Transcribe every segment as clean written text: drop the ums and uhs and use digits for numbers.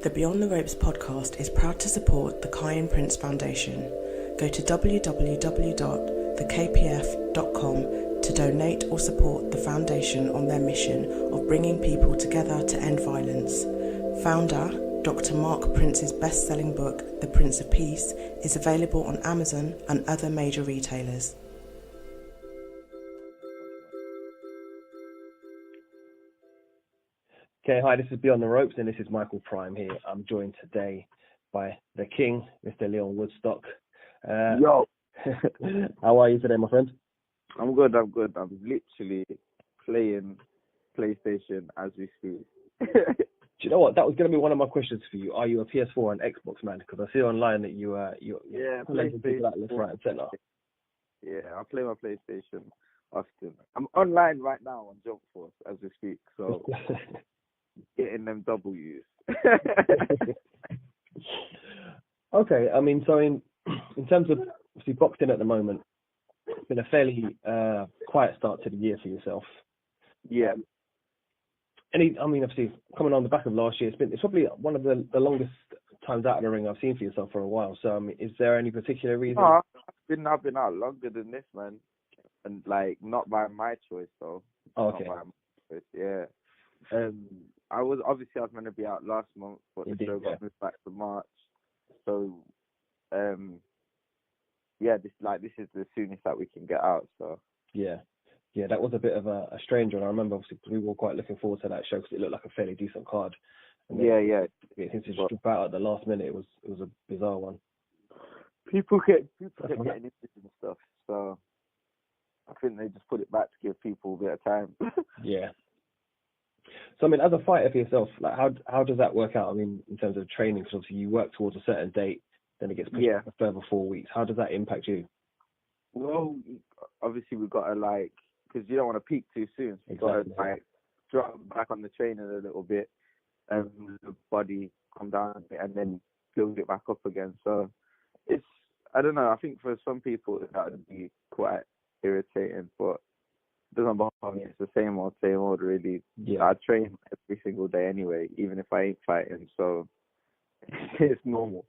The Beyond the Ropes podcast is proud to support the Kai and Prince Foundation. Go to www.thekpf.com to donate or support the foundation on their mission of bringing people together to end violence. Founder, Dr. Mark Prince's best-selling book, The Prince of Peace, is available on Amazon and other major retailers. Okay, hi, this is Beyond the Ropes, and this is Michael Prime here. I'm joined today by the King, Mr. Lyon Woodstock. Yo. How are you today, my friend? I'm good. I'm literally playing PlayStation as we speak. Do you know what? That was going to be one of my questions for you. Are you a PS4 and Xbox man? Because I see online that you're playing people out left, right, and centre. Yeah, I play my PlayStation often. I'm online right now on Jump Force as we speak, so getting them W's. Okay, I mean, so in terms of obviously boxing at the moment, it's been a fairly quiet start to the year for yourself. Yeah. Obviously, coming on the back of last year, it's probably one of the longest times out of the ring I've seen for yourself for a while. So, I mean, is there any particular reason? No, I've been out longer than this, man, and like not by my choice though. Oh, okay. Not by my choice, yeah. I was meant to be out last month, but the show got moved back to March. So, this is the soonest that we can get out. So yeah, that was a bit of a strange one. I remember obviously we were quite looking forward to that show because it looked like a fairly decent card. And yeah. Since it just dropped out at the last minute, it was a bizarre one. People kept getting interested and stuff. So I think they just put it back to give people a bit of time. Yeah. So, I mean, as a fighter for yourself, like how does that work out? I mean, in terms of training, because obviously you work towards a certain date, then it gets pushed back a further 4 weeks. How does that impact you? Well, obviously we've got to because you don't want to peak too soon. So you've got to drop back on the training a little bit, and the body come down a bit, and then build it back up again. So I don't know. I think for some people that would be quite irritating, but it doesn't bother me. It's the same old really. Yeah. I train every single day anyway, even if I ain't fighting, so it's normal.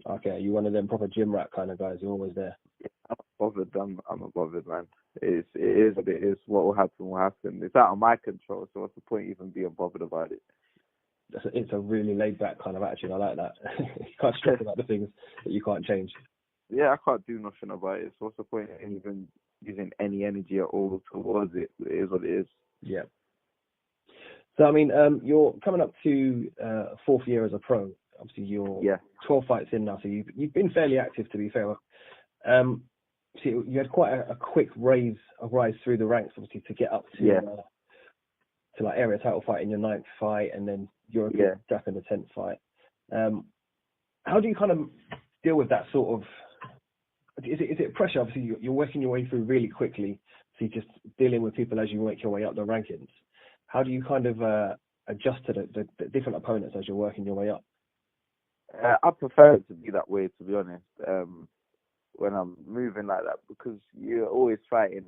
Okay, you one of them proper gym rat kind of guys. You're always there. Yeah, I'm not bothered. I'm not bothered, man. It is what it is. What will happen will happen. It's out of my control, so what's the point even being bothered about it? It's a really laid back kind of attitude. I like that. You can't stress about the things that you can't change. Yeah, I can't do nothing about it. So what's the point in even using any energy at all towards it? It is what it is. Yeah. So, I mean, you're coming up to fourth year as a pro. Obviously, you're 12 fights in now, so you've been fairly active, to be fair. So you had quite a quick rise through the ranks, obviously, to get up to like area title fight in your 9th fight, and then European strap in the 10th fight. How do you kind of deal with that sort of? Is it pressure? Obviously, you're working your way through really quickly, so you're just dealing with people as you make your way up the rankings. How do you kind of adjust to the different opponents as you're working your way up? I prefer it to be that way, to be honest, when I'm moving like that, because you're always fighting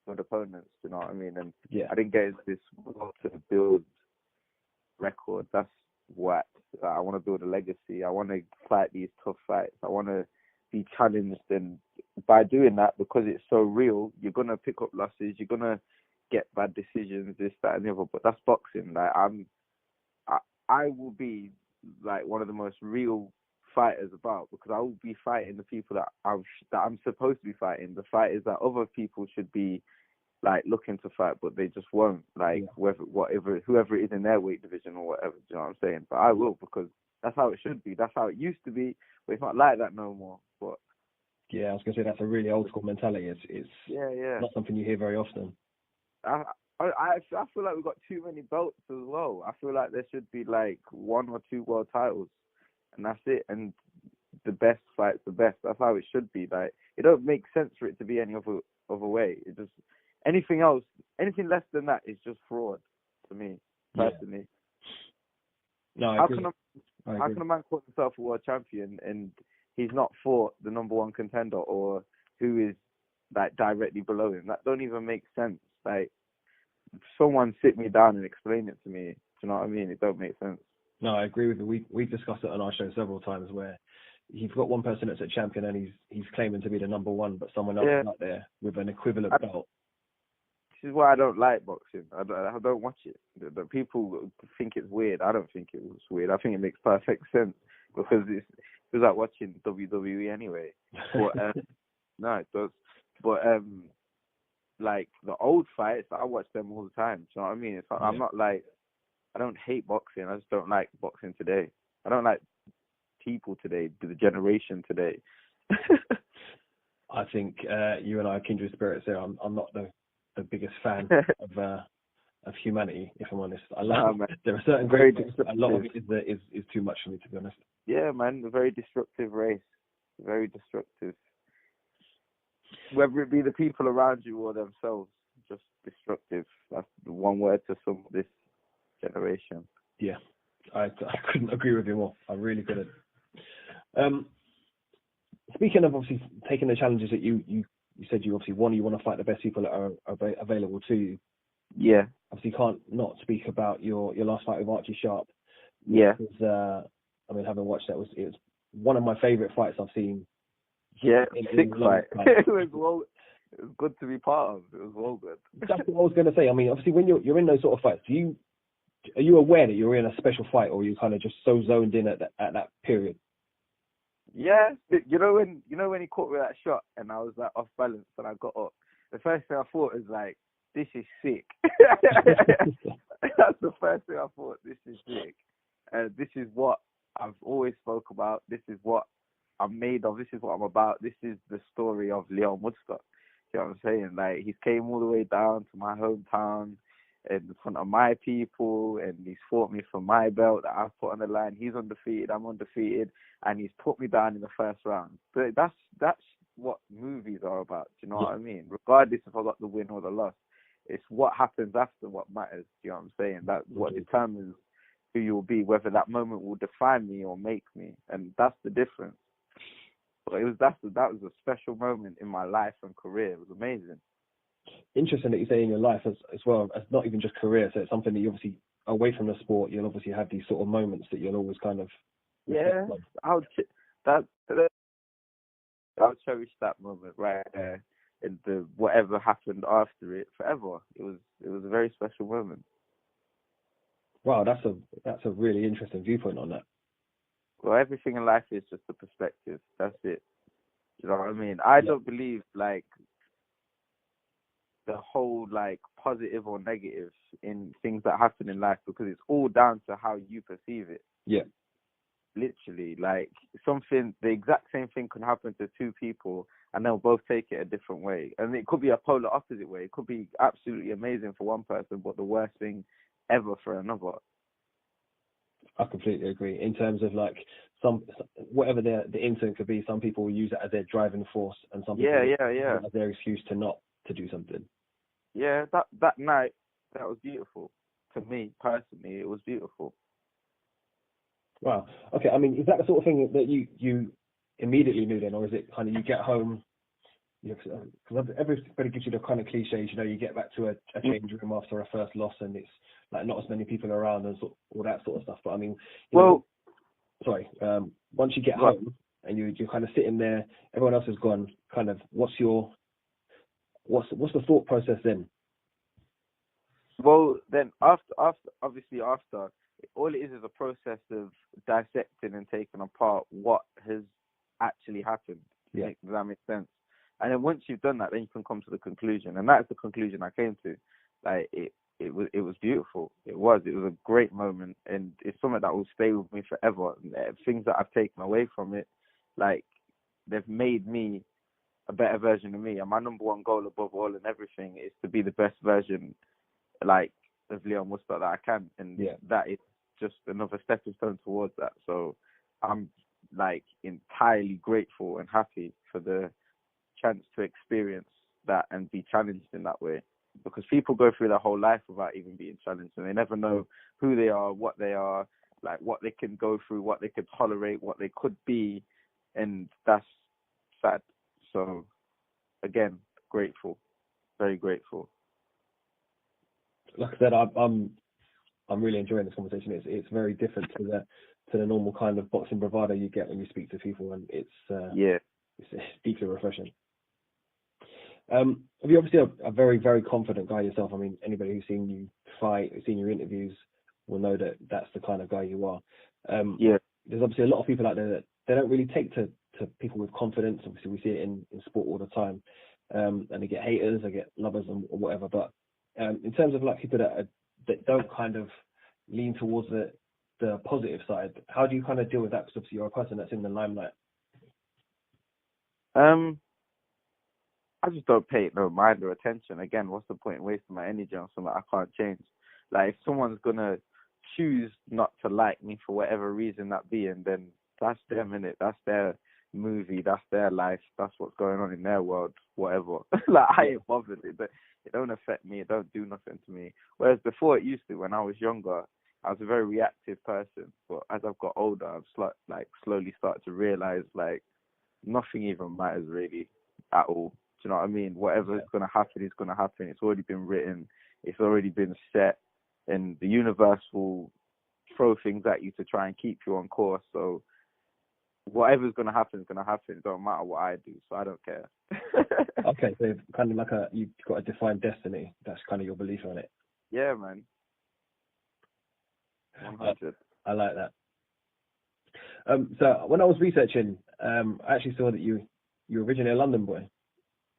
with opponents, you know what I mean? And I didn't get into this to build record. That's what I want to build a legacy. I want to fight these tough fights. I want to be challenged, and by doing that, because it's so real, you're going to pick up losses, you're going to get bad decisions, this, that, and the other, but that's boxing. Like, I will be like one of the most real fighters about, because I will be fighting the people that I'm supposed to be fighting, the fighters that other people should be like looking to fight, but they just won't, like whoever it is in their weight division or whatever, do you know what I'm saying? But I will, because that's how it should be, that's how it used to be, but it's not like that no more. But yeah, I was gonna say that's a really old school mentality. It's not something you hear very often. I feel like we've got too many belts as well. I feel like there should be like 1 or 2 world titles, and that's it. And the best fights the best. That's how it should be. Like, it don't make sense for it to be any other way. It just anything less than that is just fraud to me personally. No, I how agree. How can a man call himself a world champion and he's not fought the number 1 contender or who is like directly below him? That don't even make sense. Like, someone sit me down and explain it to me. Do you know what I mean? It don't make sense. No, I agree with you. We've discussed it on our show several times where you've got one person that's a champion and he's claiming to be the number one, but someone else is out there with an equivalent belt. This is why I don't like boxing. I don't watch it. The people think it's weird. I don't think it was weird. I think it makes perfect sense because it's like watching WWE anyway. But no, it does. But like the old fights, I watch them all the time. Do you know what I mean? It's like, I'm not like, I don't hate boxing. I just don't like boxing today. I don't like people today, the generation today. I think you and I are kindred spirits there. I'm not the biggest fan of humanity, if I'm honest. I like there are certain great things, a lot of it is too much for me, to be honest. Yeah, man, a very destructive race. Very destructive. Whether it be the people around you or themselves, just destructive. That's the one word to sum this generation. Yeah, I couldn't agree with you more. I really couldn't. Speaking of obviously taking the challenges that you said you obviously want to fight the best people that are available to you. Yeah. Obviously can't not speak about your last fight with Archie Sharp. Yeah. Was, I mean, having watched that, it was one of my favourite fights I've seen. Yeah, sick fight. It was good to be part of. It was well good. That's what I was going to say. I mean, obviously when you're in those sort of fights, are you aware that you're in a special fight, or are you kind of just so zoned in at that period? Yeah, you know when he caught me that shot and I was like off balance and I got up, the first thing I thought was like, this is sick. That's the first thing I thought. This is sick. This is what I've always spoke about. This is what I'm made of. This is what I'm about. This is the story of Lyon Woodstock. You know what I'm saying? Like, he came all the way down to my hometown in front of my people, and he's fought me for my belt that I've put on the line. He's undefeated, I'm undefeated, and he's put me down in the first round. But that's what movies are about. Do you know what I mean? Regardless if I got the win or the loss, it's what happens after what matters. Do you know what I'm saying? That's what determines who you'll be, whether that moment will define me or make me, and that's the difference. But that was a special moment in my life and career. It was amazing. Interesting that you say in your life as well, as not even just career. So it's something that you obviously, away from the sport, you'll obviously have these sort of moments that you'll always kind of. Yeah, I'll cherish that moment right there, and whatever happened after it forever. It was a very special moment. Wow, that's a really interesting viewpoint on that. Well, everything in life is just a perspective. That's it. You know what I mean? I don't believe like the whole like positive or negative in things that happen in life, because it's all down to how you perceive it. Yeah. Literally, like the exact same thing can happen to two people and they'll both take it a different way. And it could be a polar opposite way. It could be absolutely amazing for one person, but the worst thing ever for another. I completely agree. In terms of like whatever the incident could be, some people will use it as their driving force, and some people use it as their excuse to do something. Yeah, that night, that was beautiful. To me personally, it was beautiful. Wow. Okay. I mean, is that the sort of thing that you immediately knew then, or is it kind of you get home? Because everybody gives you the kind of cliches, you get back to a change room after a first loss, and it's like not as many people around and all that sort of stuff. But I mean, once you get home and you're kind of sitting there, everyone else has gone. Kind of, what's the thought process then? Well, then after all it is a process of dissecting and taking apart what has actually happened. Yeah. Does that make sense? And then once you've done that, then you can come to the conclusion, and that's the conclusion I came to. Like it was beautiful. It was a great moment, and it's something that will stay with me forever. Things that I've taken away from it, like they've made me a better version of me. And my number one goal above all and everything is to be the best version, like of Lyon Woodstock that I can, and that is just another stepping stone towards that. So I'm like entirely grateful and happy for the chance to experience that and be challenged in that way, because people go through their whole life without even being challenged, and they never know who they are, what they are, like what they can go through, what they could tolerate, what they could be, and that's sad. So again, grateful, very grateful. Like I said, I'm really enjoying this conversation. It's very different to the normal kind of boxing bravado you get when you speak to people, and it's deeply refreshing. You're obviously a very, very confident guy yourself. I mean, anybody who's seen you fight, who's seen your interviews, will know that that's the kind of guy you are. There's obviously a lot of people out there that they don't really take to people with confidence. Obviously, we see it in sport all the time, and they get haters, they get lovers, and whatever. But in terms of like people that don't kind of lean towards the positive side, how do you kind of deal with that? Because obviously you're a person that's in the limelight. I just don't pay it no mind or attention. Again, what's the point in wasting my energy on something I can't change? Like, if someone's gonna choose not to like me for whatever reason that be, and then that's them, innit? That's their movie, that's their life, that's what's going on in their world, whatever. Like, I ain't bothered. It don't affect me, it don't do nothing to me. Whereas before it used to, when I was younger, I was a very reactive person. But as I've got older, I've slowly started to realize, like, nothing even matters really at all. Do you know what I mean? Whatever is going to happen is going to happen. It's already been written. It's already been set. And the universe will throw things at you to try and keep you on course. So whatever's going to happen is going to happen. It don't matter what I do. So I don't care. Okay, so kind of like you've got a defined destiny. That's kind of your belief on it. Yeah, man. 100. I like that. So when I was researching, I actually saw that you're originally a London boy.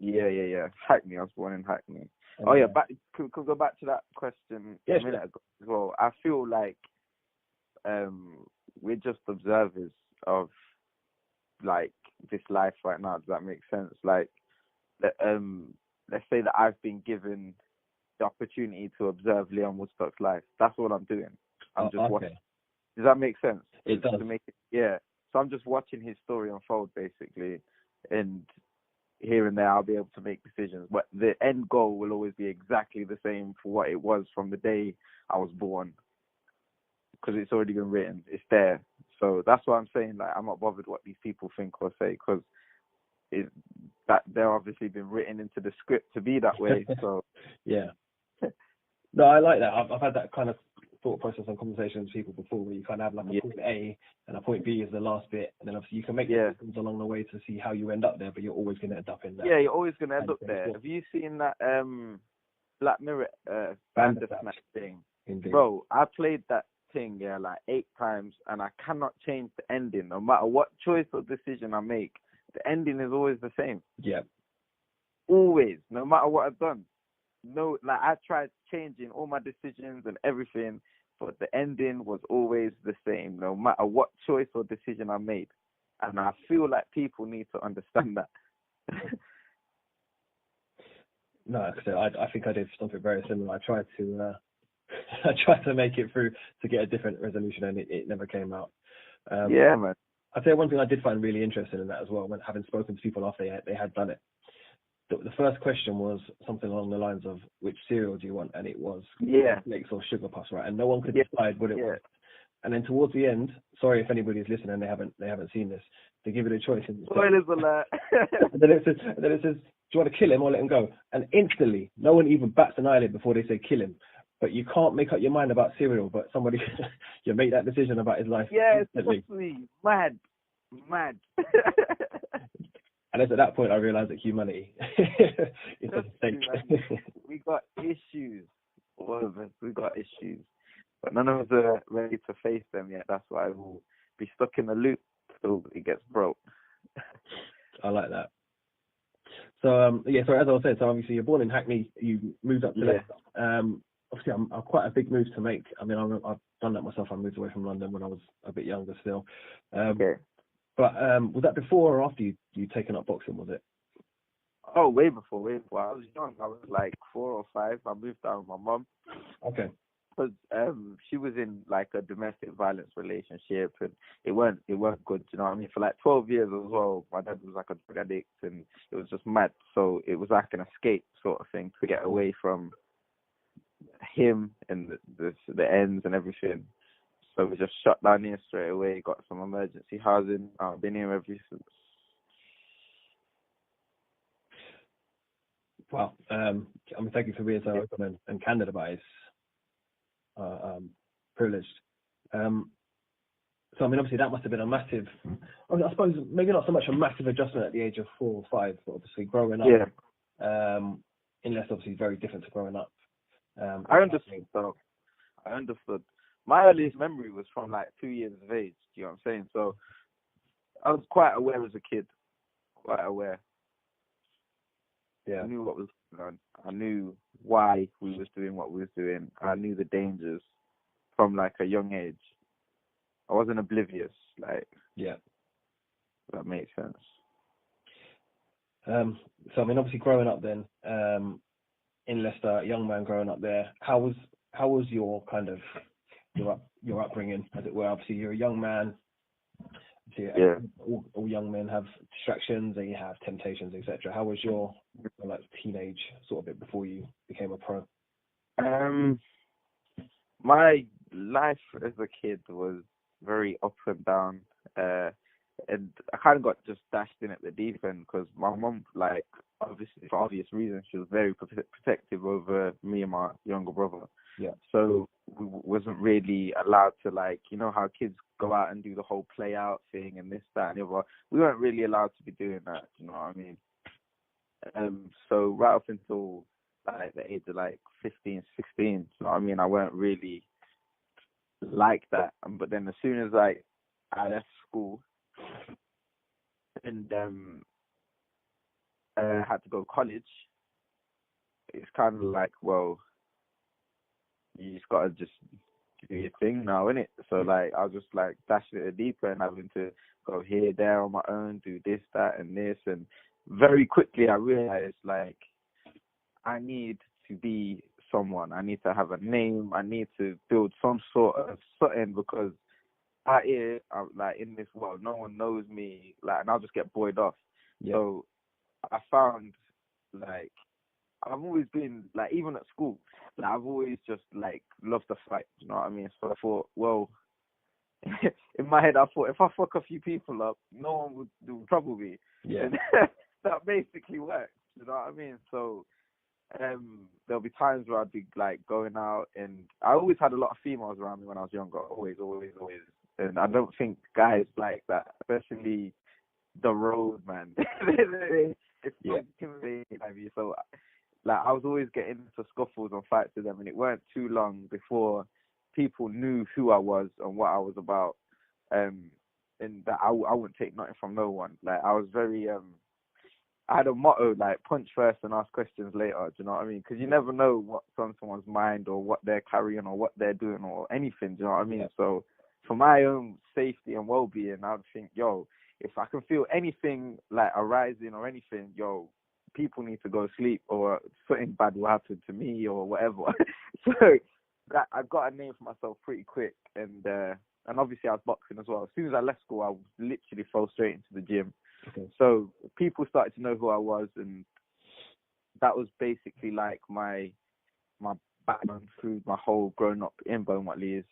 Yeah. Hackney. I was born in Hackney. Oh yeah, could go back to that question a minute ago as well. I feel like we're just observers of like this life right now. Does that make sense? Like, let's say that I've been given the opportunity to observe Lyon Woodstock's life. That's all I'm doing. I'm just watching. Does that make sense? It does. So I'm just watching his story unfold, basically, and here and there I'll be able to make decisions. But the end goal will always be exactly the same for what it was from the day I was born, because it's already been written. It's there. So that's why I'm saying, like, I'm not bothered what these people think or say, because that they're obviously been written into the script to be that way. So yeah. No, I like that. I've had that kind of thought process and conversations with people before, where you kind of have like a point A and a point B is the last bit, and then obviously you can make decisions along the way to see how you end up there, but you're always going to end up in that. Yeah, you're always going to end up there. Have you seen that Black Mirror Bandersnatch thing? Indeed. Bro, I played that thing like 8 times, and I cannot change the ending. No matter what choice or decision I make, the ending is always the same. Yeah. Always, no matter what I've done. No, like, I tried changing all my decisions and everything, but the ending was always the same, no matter what choice or decision I made. And I feel like people need to understand that. No, I think I did something very similar. I tried to make it through to get a different resolution, and it never came out. Yeah, man. I'd say one thing I did find really interesting in that as well, when having spoken to people after they had done it. The first question was something along the lines of, which cereal do you want? And it was flakes or sugar puffs, right? And no one could decide what it was. And then towards the end, sorry if anybody's listening and they haven't seen this, they give it a choice. Spoilers alert. and then it says, do you want to kill him or let him go? And instantly, no one even bats an eyelid before they say kill him. But you can't make up your mind about cereal, but somebody, you make that decision about his life. Yeah, it's mad. And it's at that point I realised that humanity is a mistake. We got issues. All of us, we got issues. But none of us are ready to face them yet. That's why we'll be stuck in a loop till it gets broke. I like that. So, so as I was saying, so obviously you're born in Hackney, you moved up to Leicester. Obviously, I'm quite a big move to make. I mean, I've done that myself. I moved away from London when I was a bit younger still. But was that before or after you taken up boxing, was it? Oh, way before. I was young. I was like 4 or 5. I moved out with my mum. Okay. Because she was in like a domestic violence relationship, and it weren't good. You know what I mean? For like 12 years as well, my dad was like a drug addict, and it was just mad. So it was like an escape sort of thing to get away from him and the ends and everything. So we just shut down here straight away, got some emergency housing. I've been here ever since. Wow. I mean, thank you for being so open and candid about it. privileged. So, I mean, obviously that must have been a massive, I suppose, maybe not so much a massive adjustment at the age of 4 or 5, but obviously growing up, unless obviously very different to growing up. I understood, though. I understood. My earliest memory was from like 2 years of age, do you know what I'm saying? So I was quite aware as a kid, quite aware. Yeah. I knew what was going on. I knew why we was doing what we was doing. I knew the dangers from like a young age. I wasn't oblivious, like. Yeah. That makes sense. So I mean, obviously growing up then, in Leicester, a young man growing up there, how was your kind of your upbringing, as it were? Obviously, you're a young man. Yeah. All young men have distractions, and you have temptations, etc. How was your like teenage sort of bit before you became a pro? My life as a kid was very up and down, and I kind of got just dashed in at the deep end because my mum, like, obviously for obvious reasons, she was very protective over me and my younger brother. Yeah. So we wasn't really allowed to, like, you know how kids go out and do the whole play out thing and this, that, and the other. We weren't really allowed to be doing that. You know what I mean? So right up until like the age of like 15, 16, you know what I mean, I weren't really like that. But then as soon as I left school and had to go to college, it's kind of like, well, you just gotta just do your thing now, innit? So like I was just like dashing it deeper and having to go here, there on my own, do this, that, and this, and very quickly I realized like I need to be someone. I need to have a name. I need to build some sort of something because out here, I'm, like, in this world, no one knows me, like, and I'll just get buoyed off. Yeah. So I found, like, I've always been, like, even at school, like, I've always just, like, loved to fight, you know what I mean? So I thought, well, in my head, I thought, if I fuck a few people up, no one would trouble me. Yeah. And that basically worked, you know what I mean? So there'll be times where I'd be, like, going out, and I always had a lot of females around me when I was younger, always. And I don't think guys like that, especially the road, man. It's so intimidating by me. So, like, I was always getting into scuffles and fights with them, and it weren't too long before people knew who I was and what I was about, and that I wouldn't take nothing from no one. Like, I was very, I had a motto, like, punch first and ask questions later, do you know what I mean? Because you never know what's on someone's mind or what they're carrying or what they're doing or anything, do you know what I mean? Yeah. So, for my own safety and well-being, I would think, yo, if I can feel anything like arising or anything, yo, people need to go sleep or something bad will happen to me or whatever. So I got a name for myself pretty quick, and obviously I was boxing as well. As soon as I left school, I would literally fall straight into the gym. Okay. So people started to know who I was, and that was basically like my background through my whole growing up in Beaumont Leys.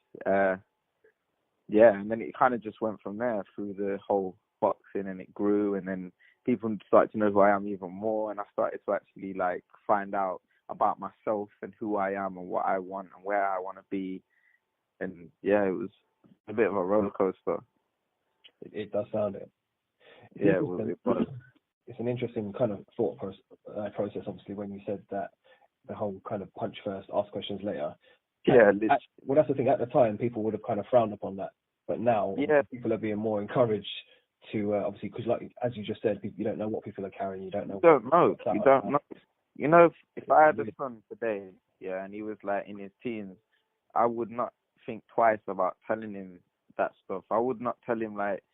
Yeah, and then it kind of just went from there through the whole boxing, and it grew, and then people started to know who I am even more, and I started to actually, like, find out about myself and who I am and what I want and where I want to be. And yeah, it was a bit of a roller coaster. It does sound it. Yeah, it was. It's an interesting kind of thought process, obviously, when you said that the whole kind of punch first, ask questions later. Yeah, well, that's the thing. At the time, people would have kind of frowned upon that, but now people are being more encouraged to obviously, because, like, as you just said, you don't know what people are carrying. You don't know. You don't know. You know, if I had a son today, and he was like in his teens, I would not think twice about telling him that stuff. I would not tell him, like,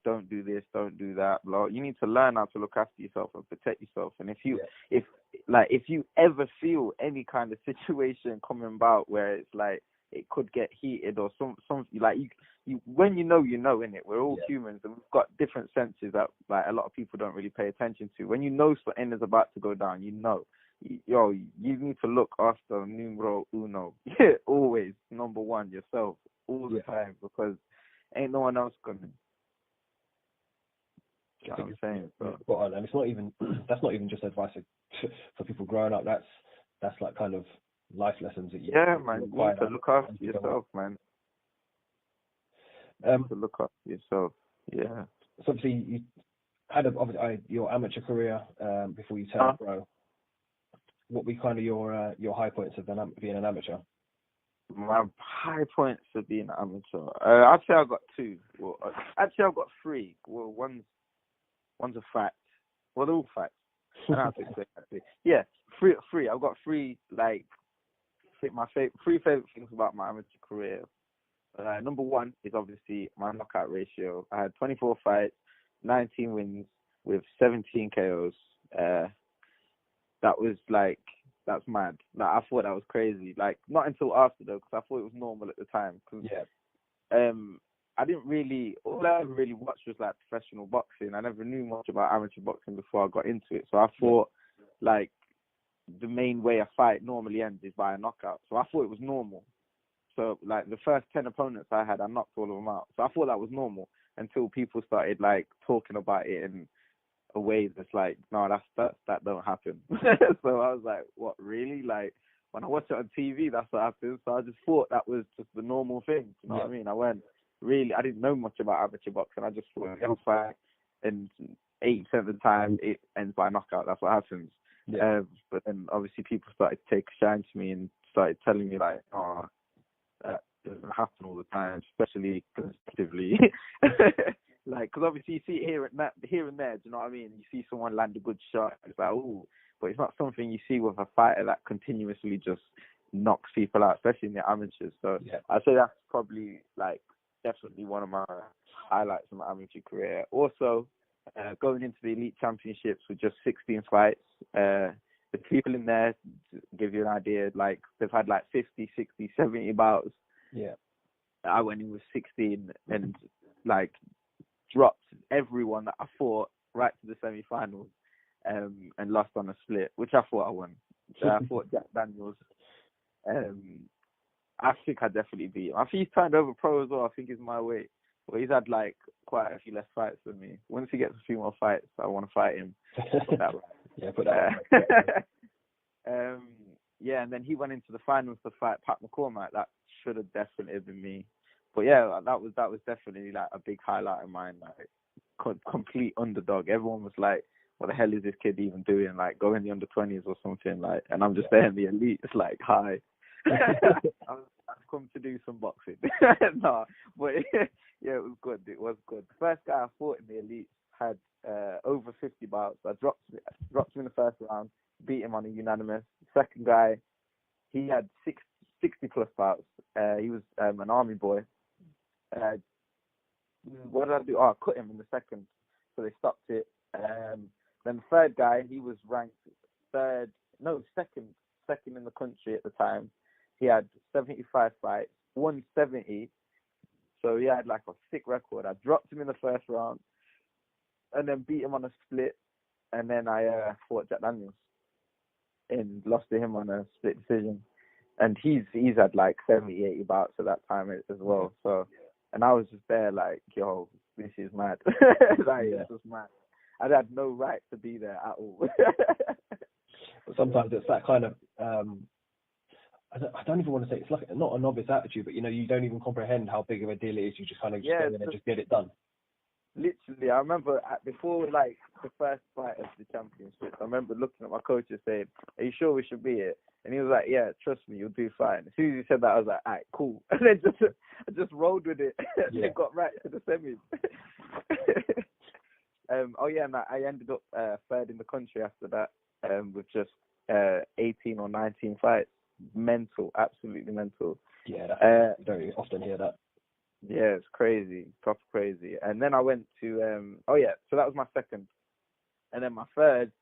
don't do this, don't do that. Blah. You need to learn how to look after yourself and protect yourself. And if you ever feel any kind of situation coming about where it's like it could get heated or some like you when you know, innit? We're all humans and we've got different senses that, like, a lot of people don't really pay attention to. When you know something is about to go down, you know. You need to look after numero uno. Always number one, yourself, all the time, because ain't no one else gonna. You know what I'm saying? So. And it's not even that's not even just advice for people growing up. That's like kind of life lessons that you man, you acquired. need to look after yourself, man. To look after yourself. Yeah. So obviously you had your amateur career before you turned pro. What were kind of your high points of being an amateur? My high points of being an amateur. I'd say I got two. Well, actually, I've got three. Well, one's a fact. Well, they're all facts. I don't have to explain actually. Yeah, three. I've got three. Like, my three favorite things about my amateur career. Number one is obviously my knockout ratio. I had 24 fights, 19 wins with 17 KOs. That's mad. Like, I thought that was crazy. Like, not until after though, because I thought it was normal at the time. I didn't really. All I ever really watched was like professional boxing. I never knew much about amateur boxing before I got into it. So I thought, like, the main way a fight normally ends is by a knockout. So I thought it was normal. So, like, the first 10 opponents I had, I knocked all of them out. So I thought that was normal until people started, like, talking about it in a way that's like, no, that don't happen. So I was like, what, really? Like, when I watch it on TV, that's what happens. So I just thought that was just the normal thing. You know what I mean? I didn't know much about amateur boxing. I just thought a fight, and 80% of the time, it ends by knockout. That's what happens. But then, obviously, people started to take a shine to me and started telling me, like, oh, that doesn't happen all the time, especially consecutively. Like, because obviously you see it here and there, do you know what I mean? You see someone land a good shot, it's like, ooh, but it's not something you see with a fighter that continuously just knocks people out, especially in the amateurs. So I'd say that's probably, like, definitely one of my highlights of my amateur career. Also, going into the elite championships with just 16 fights, the people in there, to give you an idea, like, they've had like 50, 60, 70 bouts. Yeah. I went in with 16 and, like, dropped everyone that I fought right to the semi-finals, and lost on a split, which I thought I won. I fought Jack Daniels. I think I definitely beat him. I think he's turned over pro as well. I think he's my weight. But he's had, like, quite a few less fights than me. Once he gets a few more fights, I want to fight him. Put that right. Put that right. And then he went into the finals to fight Pat McCormack. That should have definitely been me. But yeah, that was definitely, like, a big highlight of mine. Like, complete underdog. Everyone was like, what the hell is this kid even doing? Like, go in the under-20s or something. Like, and I'm just there in the elite. It's like, hi. I've come to do some boxing. No, but yeah, it was good. It was good. The first guy I fought in the elite had over 50 bouts. I dropped him in the first round, beat him on a unanimous. The second guy, he had 60 plus bouts. He was an army boy. What did I do? Oh, I cut him in the second, so they stopped it. Then the third guy, he was ranked second in the country at the time. He had 75 fights, won 70, so he had, like, a sick record. I dropped him in the first round, and then beat him on a split, and then I fought Jack Daniels and lost to him on a split decision. And he's had, like, 70, 80 bouts at that time as well. So, and I was just there like, yo, this is mad. This is mad. I had no right to be there at all. Sometimes it's that kind of, I don't even want to say, it's like not a novice attitude, but, you know, you don't even comprehend how big of a deal it is. You just kind of go in and just get it done. Literally, I remember before, like, the first fight of the championship, I remember looking at my coach and saying, are you sure we should be here? And he was like, yeah, trust me, you'll do fine. As soon as he said that, I was like, all right, cool. And then I just rolled with it. And it got right to the semis. And I ended up third in the country after that, with just 18 or 19 fights. Mental, absolutely mental. Yeah, don't often hear that. Yeah, it's crazy, proper crazy. And then I went to, so that was my second. And then my third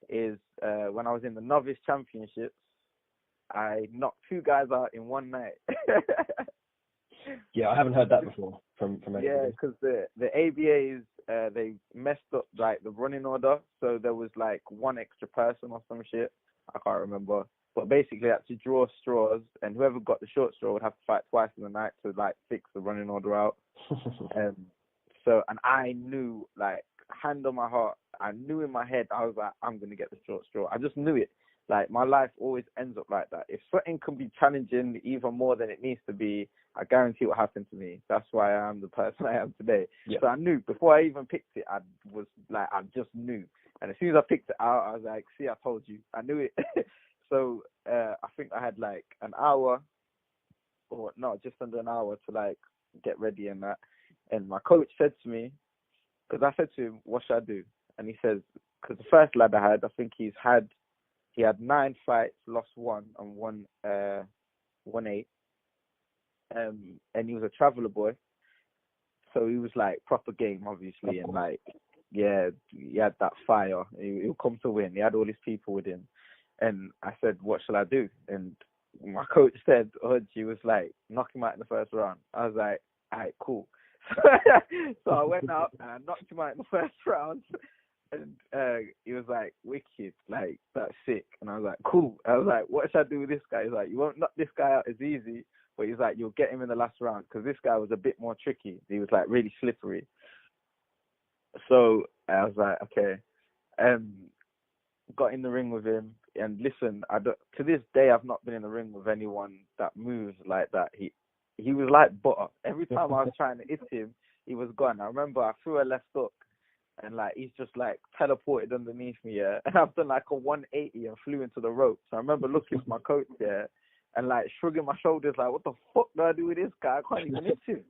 is when I was in the novice championships, I knocked two guys out in one night. Yeah, I haven't heard that before from anybody. Yeah, because the ABAs, they messed up, like, the running order. So there was, like, one extra person or some shit. I can't remember. But basically, they had to draw straws, and whoever got the short straw would have to fight twice in the night to, like, fix the running order out. And I knew, like, hand on my heart, I knew in my head, I was like, I'm going to get the short straw. I just knew it. Like, my life always ends up like that. If something can be challenging even more than it needs to be, I guarantee what happened to me. That's why I am the person I am today. Yeah. So I knew, before I even picked it, I just knew. And as soon as I picked it out, I was like, see, I told you. I knew it. So I think I had like an hour, or no, just under an hour to like get ready and that. And my coach said to me, because I said to him, what should I do? And he says, because the first lad I had, I think he had 9 fights, lost 1 and won 8. And he was a traveller boy, so he was like proper game, obviously, and like, yeah, he had that fire. He'll come to win. He had all his people with him, and I said, what shall I do? And my coach said, he was like, knock him out in the first round. I was like, all right, cool. So I went up and I knocked him out in the first round. And he was like, wicked, like, that's sick. And I was like, cool. I was like, what should I do with this guy? He's like, you won't knock this guy out as easy, but he's like, you'll get him in the last round, because this guy was a bit more tricky. He was like really slippery. So I was like, okay. Got in the ring with him, and listen, to this day I've not been in the ring with anyone that moves like that. He was like butter. Every time I was trying to hit him, he was gone. I remember I threw a left hook, and like he's just like teleported underneath me, yeah. And I've done like a 180 and flew into the ropes. I remember looking at my coach there and like shrugging my shoulders, like, what the fuck do I do with this guy? I can't even hit him.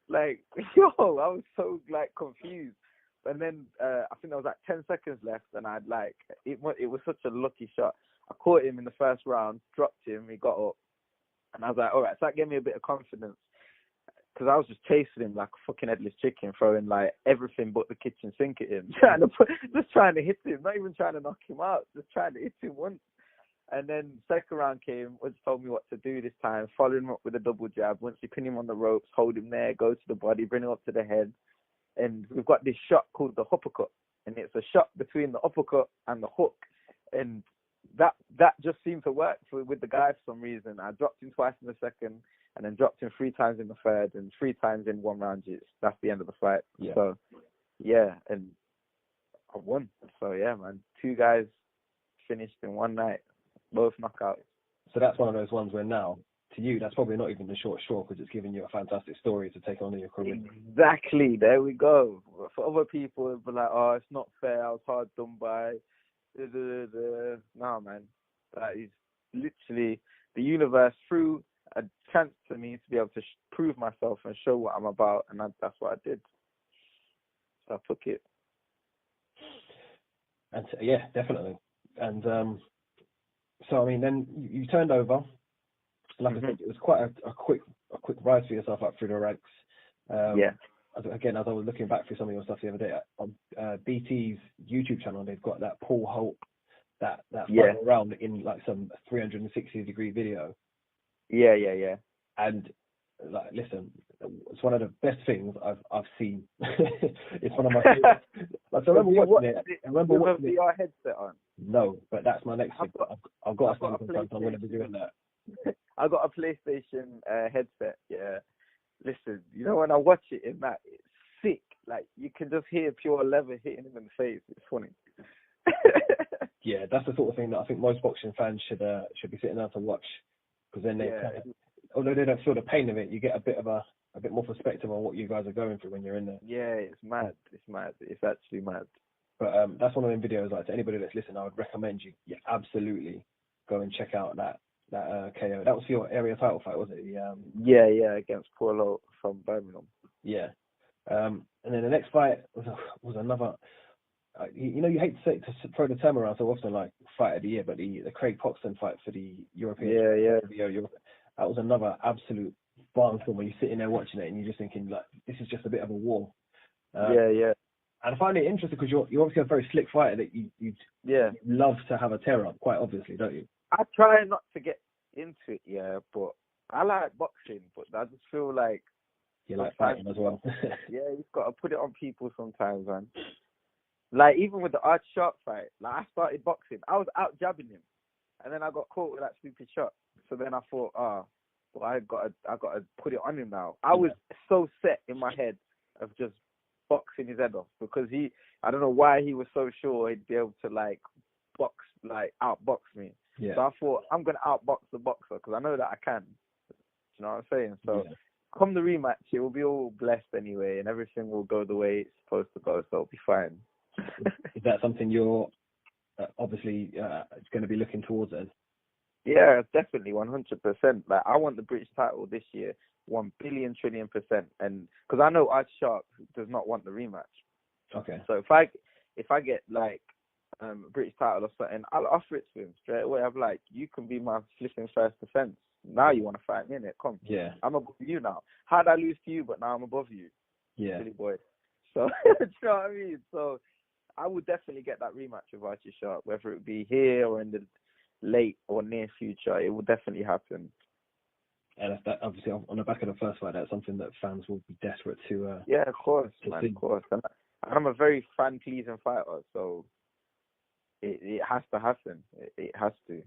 Like, yo, I was so like confused. And then I think there was like 10 seconds left, and I'd like it was such a lucky shot. I caught him in the first round, dropped him, he got up, and I was like, all right, so that gave me a bit of confidence. Because I was just chasing him like a fucking headless chicken, throwing like everything but the kitchen sink at him, just trying to hit him, not even trying to knock him out, just trying to hit him once. And then second round came, which told me what to do this time, following him up with a double jab. Once you pin him on the ropes, hold him there, go to the body, bring him up to the head. And we've got this shot called the uppercut, and it's a shot between the uppercut and the hook. And that just seemed to work with the guy for some reason. I dropped him twice in the second, and then dropped him 3 times in the third, and 3 times in 1 round. That's the end of the fight. Yeah. So, yeah, and I won. So, yeah, man, 2 guys finished in 1 night, both knockouts. So that's one of those ones where now, to you, that's probably not even the short straw, because it's giving you a fantastic story to take on in your career. Exactly. There we go. For other people, it'll be like, oh, it's not fair. I was hard done by. No, man. That is literally the universe threw a chance to me to be able to prove myself and show what I'm about, and that's what I did. So I took it. And yeah, definitely. And so I mean, then you turned over. Like I said, it was quite a quick rise for yourself up through the ranks. Yeah. Again, as I was looking back through some of your stuff the other day on BT's YouTube channel, they've got that Paul Holt, that final round in like some 360-degree video. Yeah. And like, listen, it's one of the best things I've seen. It's one of my favorites. Like, I remember watching it. I remember watching it. VR headset on? No, but that's my next thing. I've got to I'm going to be doing that. I got a PlayStation headset. Yeah. Listen, you know, when I watch it in that, it's sick. Like, you can just hear pure leather hitting him in the face. It's funny. Yeah, that's the sort of thing that I think most boxing fans should be sitting down to watch, because then although they don't feel the pain of it, you get a bit more perspective on what you guys are going through when you're in there. Yeah, it's mad. It's actually mad. But that's one of them videos. Like, to anybody that's listening, I would recommend you absolutely go and check out that KO. That was for your area title fight, was it? Yeah, against Paul Holt from Birmingham. Yeah. And then the next fight was another. You know, you hate to throw the term around so often, like fight of the year, but the Craig Poxton fight for the European. Yeah. That was another absolute barn film where you're sitting there watching it and you're just thinking, like, this is just a bit of a war. Yeah. And I find it interesting because you're obviously a very slick fighter that you love to have a tear up, quite obviously, don't you? I try not to get into it, but I like boxing, but I just feel like you like fighting as well. Yeah, you've got to put it on people sometimes, man. Like, even with the Arch Sharp fight, like, I started boxing. I was out jabbing him, and then I got caught with that stupid shot. So then I thought, I got to put it on him now. I was so set in my head of just boxing his head off, because I don't know why he was so sure he'd be able to, like, box like outbox me. Yeah. So I thought I'm gonna outbox the boxer because I know that I can. You know what I'm saying? So come the rematch, it will be all blessed anyway, and everything will go the way it's supposed to go. So it'll be fine. Is that something you're obviously going to be looking towards then? Yeah, definitely, 100%. Like, I want the British title this year, 1 billion trillion%, and because I know Art Sharp does not want the rematch. Okay. So if I get like a British title or something, I'll offer it to him straight away. I'm like, you can be my flipping first defense. Now you want to fight me, innit? Come. Yeah. I'm above you now. How'd I lose to you, but now I'm above you? Yeah. Silly boy. So, do you know what I mean? So, I would definitely get that rematch with Archie Sharp, whether it be here or in the late or near future. It will definitely happen. And that, obviously, on the back of the first fight, that's something that fans will be desperate to. Yeah, of course, man, see. of course. And I'm a very fan-pleasing fighter, so it has to happen. It has to. It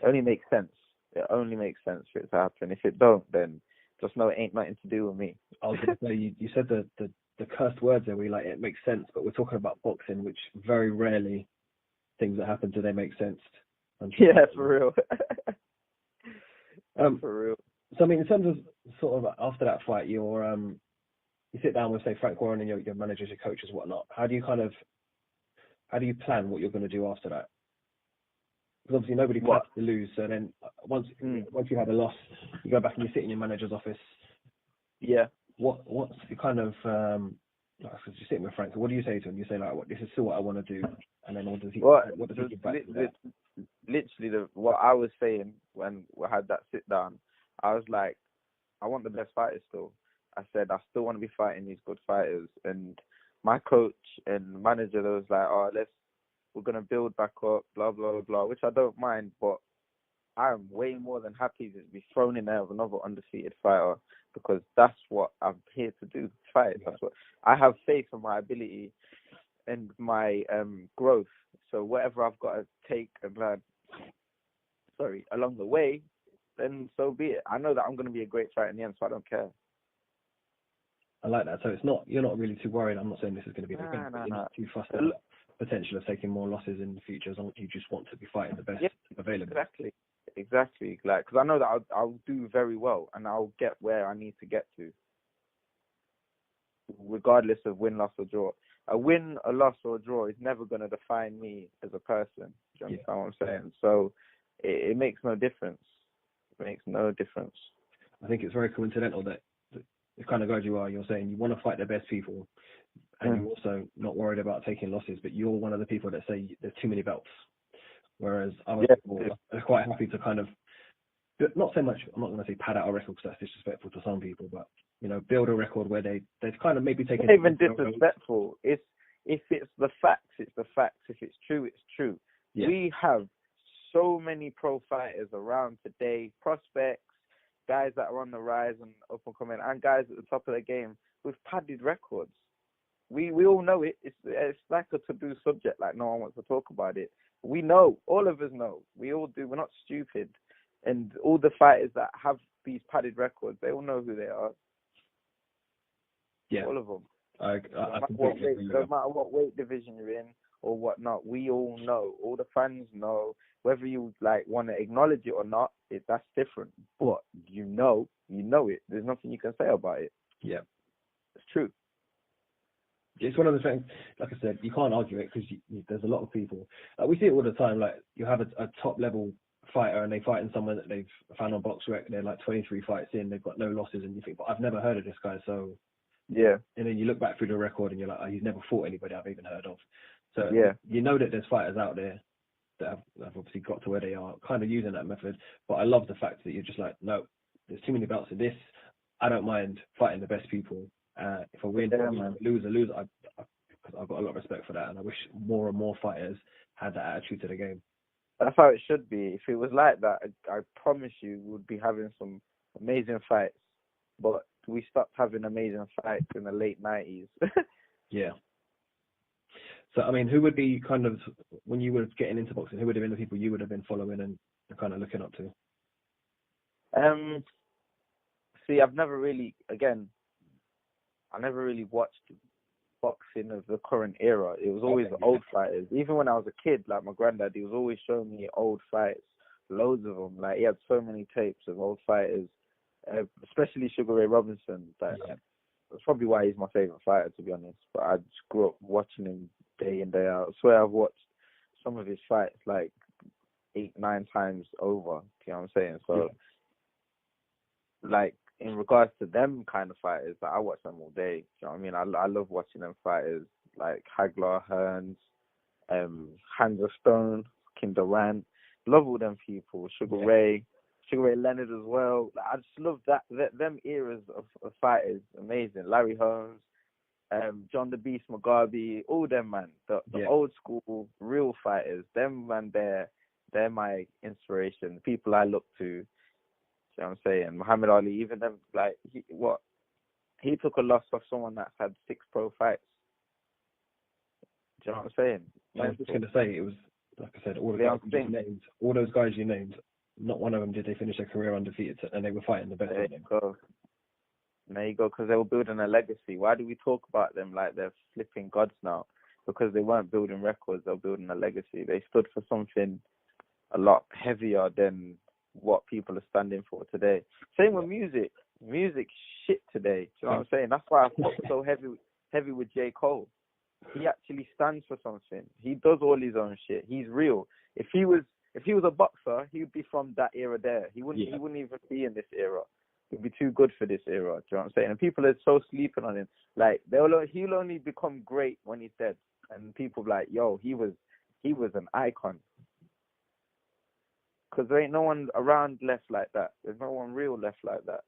only makes sense. It only makes sense for it to happen. If it don't, then just know it ain't nothing to do with me. I was going to say, you said the cursed words there, where you like, it makes sense, but we're talking about boxing, which very rarely things that happen do they make sense. Yeah, for real. For real. So, I mean, in terms of sort of after that fight, you sit down with, say, Frank Warren and your managers, your coaches, whatnot. How do you plan what you're going to do after that? Because obviously nobody plans to lose. So then once you had a loss, you go back and you sit in your manager's office. Yeah. What's the kind of you're sitting with Frank? So what do you say to him? You say like, "This is still what I want to do," and then what does he give back to that? Literally, what I was saying when we had that sit down, I was like, I want the best fighters still. I said I still want to be fighting these good fighters, and my coach and manager, they was like, "Oh, we're gonna build back up, blah blah blah blah," which I don't mind, but I'm way more than happy to be thrown in there with another undefeated fighter, because that's what I'm here to do, fight. That's what I have faith in my ability and my growth. So whatever I've got to take and learn, along the way, then so be it. I know that I'm going to be a great fighter in the end, so I don't care. I like that. So you're not really too worried. I'm not saying this is going to be the thing, but you're not too fussed about potential of taking more losses in the future, as long as you just want to be fighting the best available. Exactly. Like, because I know that I'll do very well and I'll get where I need to get to, regardless of win, loss, or draw. A win, a loss, or a draw is never going to define me as a person. Do you understand what I'm saying? So it makes no difference. It makes no difference. I think it's very coincidental that the kind of guy you're saying you want to fight the best people, and you're also not worried about taking losses, but you're one of the people that say there's too many belts. Whereas other people are quite happy to kind of, not so much, I'm not going to say pad out a record because that's disrespectful to some people, but, build a record where they've kind of maybe taken... It's not even disrespectful. If it's the facts, it's the facts. If it's true, it's true. Yeah. We have so many pro fighters around today, prospects, guys that are on the rise and up and coming, and guys at the top of the game with padded records. We all know it. It's like a taboo subject, like no one wants to talk about it. We know, all of us know. We all do. We're not stupid. And all the fighters that have these padded records, they all know who they are. Yeah. All of them. No matter what weight division you're in or whatnot, we all know. All the fans know. Whether you want to acknowledge it or not, that's different. But you know it. There's nothing you can say about it. Yeah. It's true. It's one of the things, like I said, you can't argue it because there's a lot of people. We see it all the time. Like, you have a top level fighter and they fight in someone that they've found on BoxRec. They're like 23 fights in, they've got no losses, and you think, but I've never heard of this guy. So yeah. And then you look back through the record and you're like, he's never fought anybody I've even heard of. So you know that there's fighters out there that have obviously got to where they are, kind of using that method. But I love the fact that you're just like, no, there's too many belts in this. I don't mind fighting the best people. If I win, lose, I've got a lot of respect for that, and I wish more and more fighters had that attitude to the game. That's how it should be. If it was like that, I promise you, we would be having some amazing fights. But we stopped having amazing fights in the late 90s. Yeah. So, I mean, who would be kind of, when you were getting into boxing, who would have been the people you would have been following and kind of looking up to? See, I never really watched boxing of the current era. It was always the old fighters. Even when I was a kid, like my granddad, he was always showing me old fights, loads of them. Like he had so many tapes of old fighters, especially Sugar Ray Robinson. Like, that's probably why he's my favorite fighter, to be honest. But I just grew up watching him day in, day out. I swear I've watched some of his fights like 8-9 times over. You know what I'm saying? So, like, in regards to them kind of fighters, like, I watch them all day. You know what I mean? I love watching them fighters like Hagler, Hearns, Hands of Stone, King Durant. Love all them people. Sugar Ray Leonard as well. Like, I just love them eras of fighters. Amazing. Larry Holmes, John the Beast Mugabe, all them, man. The old school real fighters. Them, man, they're my inspiration. The people I look to. You know what I'm saying? Muhammad Ali, even them, like, he took a loss off someone that's had 6 pro fights. Do you know what I'm saying? I was just going to say, it was, like I said, all the guys you named, all those guys you named, not one of them did they finish their career undefeated, and they were fighting the best of them. There you go, because they were building a legacy. Why do we talk about them like they're flipping gods now? Because they weren't building records, they were building a legacy. They stood for something a lot heavier than what people are standing for today. Same with music. Music's shit today. Do you know what I'm saying? That's why I fought so heavy with J. Cole. He actually stands for something. He does all his own shit. He's real. If he was a boxer, he would be from that era there. He wouldn't even be in this era. He'd be too good for this era. Do you know what I'm saying? And people are so sleeping on him. Like, he'll only become great when he's dead. And people are like, yo, he was an icon. Because there ain't no one around left like that. There's no one real left like that.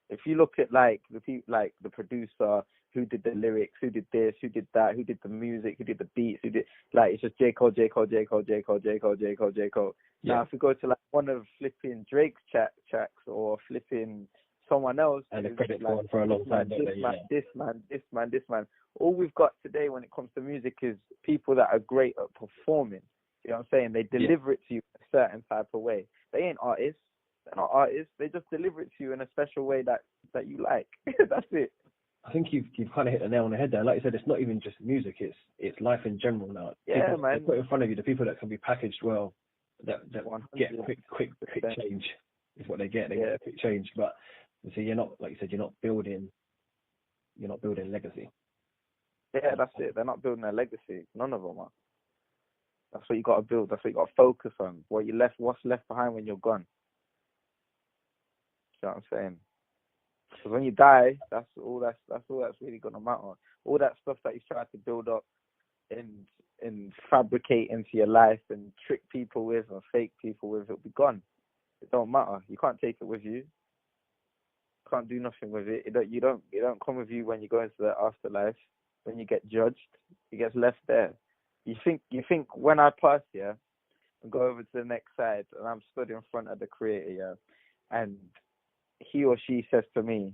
If you look at like the people, like the producer, who did the lyrics, who did this, who did that, who did the music, who did the beats, who did, like, it's just J. Cole, J. Cole, J. Cole, J. Cole, J. Cole, J. Cole, J. Cole. Now, if we go to like one of flipping Drake's tracks or flipping someone else, and the credit like, for a long time, this man. All we've got today when it comes to music is people that are great at performing. You know what I'm saying? They deliver it to you in a certain type of way. They ain't artists. They're not artists. They just deliver it to you in a special way that you like. That's it. I think you've kind of hit the nail on the head there. Like you said, it's not even just music. It's life in general now. Yeah, people, man. They put in front of you the people that can be packaged well, that get quick change is what they get. They get a quick change. But you see, you're not, like you said, you're not building legacy. Yeah, that's it. They're not building a legacy. None of them are. That's what you got to build. That's what you got to focus on. What's left behind when you're gone. You know what I'm saying? Because when you die, that's all that's really gonna matter. All that stuff that you tried to build up and fabricate into your life and trick people with or fake people with, it'll be gone. It don't matter. You can't take it with you. Can't do nothing with it. You don't come with you when you go into the afterlife. When you get judged, it gets left there. You think when I pass here and go over to the next side and I'm stood in front of the Creator, and he or she says to me,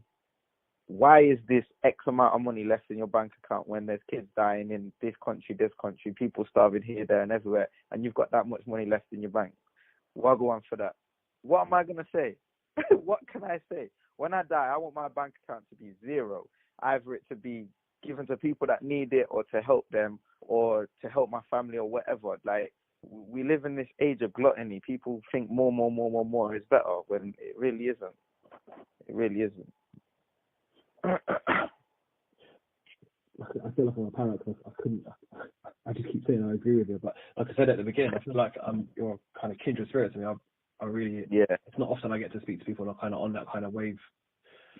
why is this X amount of money left in your bank account when there's kids dying in this country, people starving here, there and everywhere, and you've got that much money left in your bank? Well, go on for that. What am I going to say? What can I say? When I die, I want my bank account to be zero. Either it to be given to people that need it or to help them or to help my family or whatever. Like, we live in this age of gluttony. People think more is better when it really isn't. It really isn't. I feel like I'm a parrot because I just keep saying I agree with you, but like I said at the beginning, I feel like you're kind of kindred spirit to me. I really, it's not often I get to speak to people and I'm kind of on that kind of wave.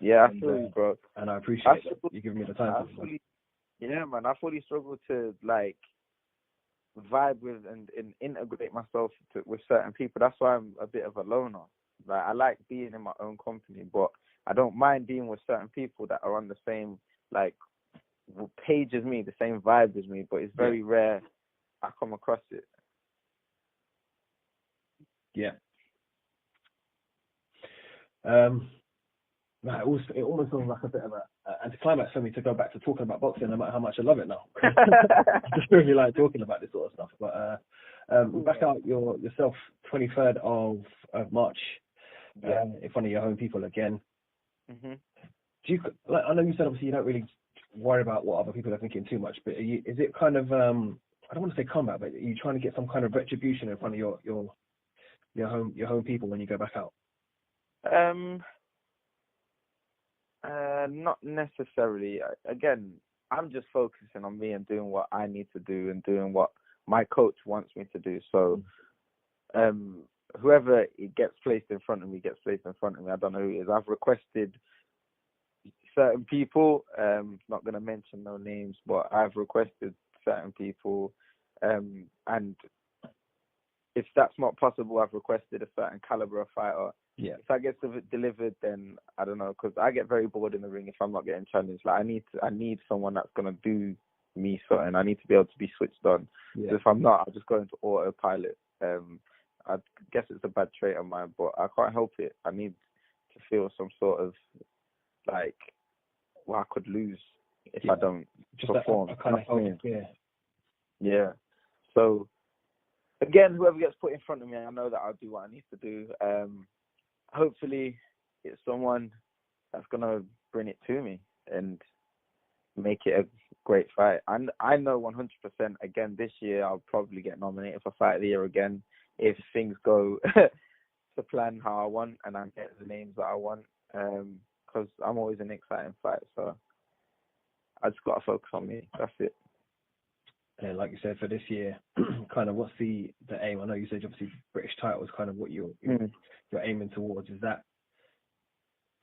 Yeah, I feel you, bro. And I appreciate you giving me the time. Yeah, man, I fully struggle to like vibe with and integrate myself with certain people. That's why I'm a bit of a loner. Like, I like being in my own company, but I don't mind being with certain people that are on the same like page as me, the same vibe as me. But it's very rare I come across it. Yeah. It almost feels like a bit of an anticlimax for me to go back to talking about boxing, no matter how much I love it now. I just really like talking about this sort of stuff. But back out yourself, 23rd of March, in front of your home people again. Mm-hmm. Do you? Like, I know you said obviously you don't really worry about what other people are thinking too much, but is it kind of I don't want to say combat, but are you trying to get some kind of retribution in front of your home people when you go back out? Not necessarily. Again, I'm just focusing on me and doing what I need to do and doing what my coach wants me to do. So, whoever it gets placed in front of me gets placed in front of me. I don't know who it is. I've requested certain people. Not going to mention no names, but I've requested certain people, and if that's not possible, I've requested a certain caliber of fighter. Yeah. If that gets delivered, then I don't know, because I get very bored in the ring if I'm not getting challenged. Like I need someone that's gonna do me something. I need to be able to be switched on. Yeah. So if I'm not, I'll just go into autopilot. I guess it's a bad trait of mine, but I can't help it. I need to feel some sort of like, well, I could lose if I don't just perform. that kind of focus, Yeah. So again, whoever gets put in front of me, I know that I'll do what I need to do. Hopefully, it's someone that's gonna bring it to me and make it a great fight. And I know 100% again this year I'll probably get nominated for Fight of the Year again if things go to plan how I want and I get the names that I want. Because I'm always in exciting fights, so I just gotta focus on me. That's it. And like you said, for this year, kind of what's the aim? I know you said obviously British title is kind of what you're aiming towards. Is that,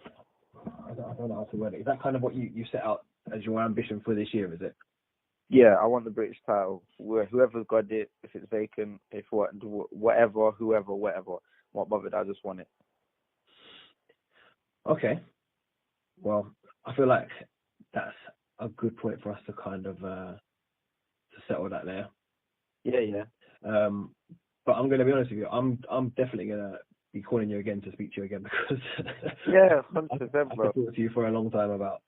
I don't know how to word it. Is that kind of what you set out as your ambition for this year? Is it? Yeah, I want the British title. Whoever's got it, if it's vacant, if whatever, whoever, whatever. I'm not bothered. I just want it. Okay. Well, I feel like that's a good point for us to kind of to settle that there. Yeah. But I'm going to be honest with you. I'm definitely going to be calling you again to speak to you again because 100%, bro. I've talked to you for a long time about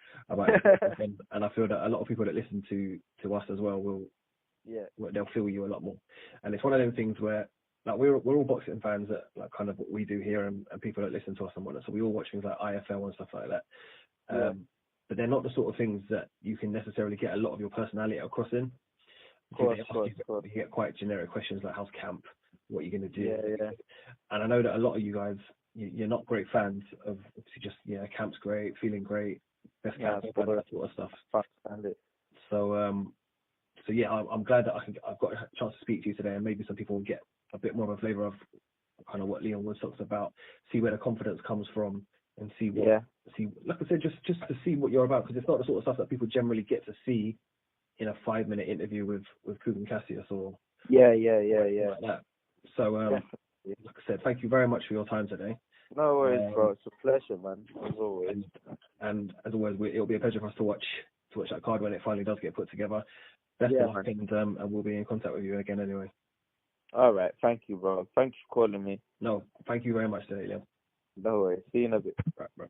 it, and I feel that a lot of people that listen to us as well they'll feel you a lot more. And it's one of them things where like we're all boxing fans that like kind of what we do here and people that listen to us and whatnot. So we all watch things like IFL and stuff like that. But they're not the sort of things that you can necessarily get a lot of your personality across in. Of course. You get quite generic questions like how's camp, what are you going to do? Yeah. And I know that a lot of you guys, you're not great fans of obviously just camp's great, feeling great, best camp, that sort of stuff. Understand it. So I'm glad that I've got a chance to speak to you today, and maybe some people will get a bit more of a flavour of kind of what Lyon Woodstock's about, see where the confidence comes from, and see like I said, just to see what you're about, because it's not the sort of stuff that people generally get to see in a 5-minute interview with Kugan Cassius or like that. So like I said, thank you very much for your time today. No worries, bro. It's a pleasure, man. As always. And as always, it'll be a pleasure for us to watch that card when it finally does get put together. Best of luck, and we'll be in contact with you again anyway. All right. Thank you, bro. Thank you for calling me. No, thank you very much today, Liam. No worries. See you in a bit. Right.